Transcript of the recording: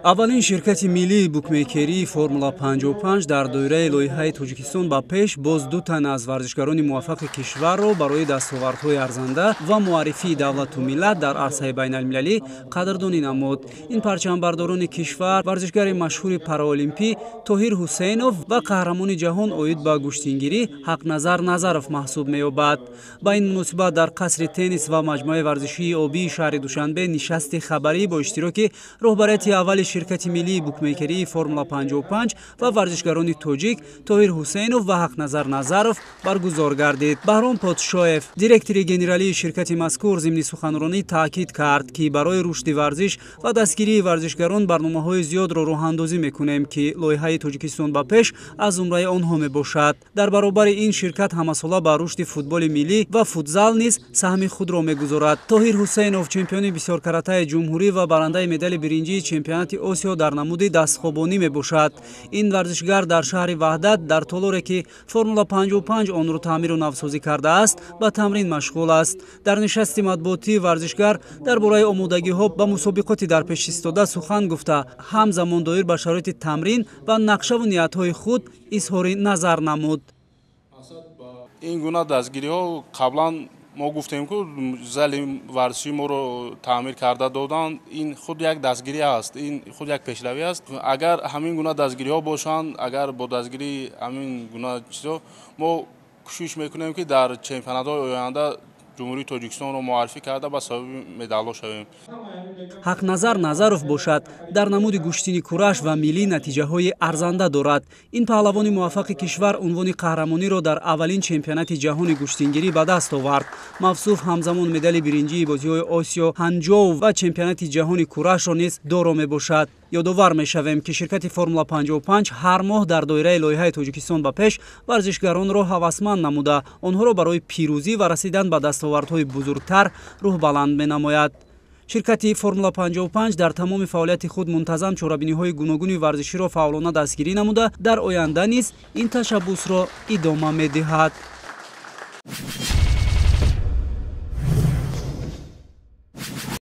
аввалин ширкати миллии букмекерии Формула 55 дар доираи лоиҳаи Тоҷикистон ба пеш боз ду тан аз варзишгарони муваффақи кишварро барои дастовардҳои арзанда ва муаррифии давлату миллат дар арсаи байналмилалӣ қадрдонӣ намуд. Ин парчамбардорони кишвар варзишгари машҳури параолимпӣ Тоҳир Ҳусейнов ва қаҳрамони ҷаҳон оид ба куштингирӣ Ҳақназар Назаров маҳсуб меёбад. Ба ин муносибат дар қасри теннис ва маҷмӯаи варзишии обии шаҳри Душанбе нишасти хабарӣ бо иштироки роҳбарияти аввали ширкати миллии букмекерии Формула 55 ва варзишгарони тоҷик Тоҳир Ҳусейнов ва Ҳақназар Назаров баргузор гардид. Баҳром Подшоев, директори генералии ширкати мазкур, зимни суханронӣ таъкид кард, ки барои рушди варзиш ва дастгирии варзишгарон барномаҳои зиёдро роҳандозӣ мекунем, ки лоиҳаи Тоҷикистон ба пеш аз зумраи онҳо мебошад. Дар баробари ин ширкат ҳамасола ба рушди футболи миллӣ ва футзал низ саҳми худро мегузорад. Тоҳир Ҳусейнов, чемпиони бисёркаратаи ҷумҳурӣ ва барандаи медали биринҷии чемпионати Осиё дар намуди дастхобонӣ мебошад. Ин варзишгар дар шаҳри Ваҳдат дар толоре ки Формула 55 онро таъмиру навсозӣ кардааст, ба тамрин машғул аст. Дар нишасти матбуотӣ варзишгар дар бораи омодагиҳо ба мусобиқоти дар пеш истода сухан гуфта, ҳамзамон доир ба шароити тамрин ва нақшаву ниятҳои худ изҳори назар намуд. ин гуна дастгириҳо қаблан мо гуфтем ки зали варзиши моро таъмир карда доданд. ин худ як дастгирӣ аст, ин худ як пешравӣ аст. агар ҳамин гуна дастгириҳо бошанд, агар бо дастгирии ҳамин гуна чизо мо кӯшиш мекунем ки дар чемпионатҳои оянда ҷумҳурии Тоҷикистонро муаррифӣ карда ба сабаби медалҳо шавем. Ҳақназар Назаров бошад, дар намуди гӯштини кураш ва миллӣ натиҷаҳои арзанда дорад. Ин паҳлавони муваффақи кишвар унвони қаҳрамониро дар аввалин чемпионати ҷаҳони гӯштингирӣ ба даст овард. Мавсуф ҳамзамон медали биринҷии бозиҳои Осиё, Ҳанҷоу ва чемпионати ҷаҳони курашро низ доро мебошад. Ёдовар мешавем, ки ширкати Формула 55 ҳар моҳ дар доираи лоиҳаи Тоҷикистон ба пеш варзишгаронро ҳавасманд намуда, онҳоро барои пирӯзӣ ва расидан ба дастовардҳои бузургтар рӯҳбаланд менамояд. ширкати Формула 55 дар тамоми фаъолияти худ мунтазам чорабиниҳои гуногуни варзиширо фаъолона дастгирӣ намуда, дар оянда низ ин ташаббусро идома медиҳад.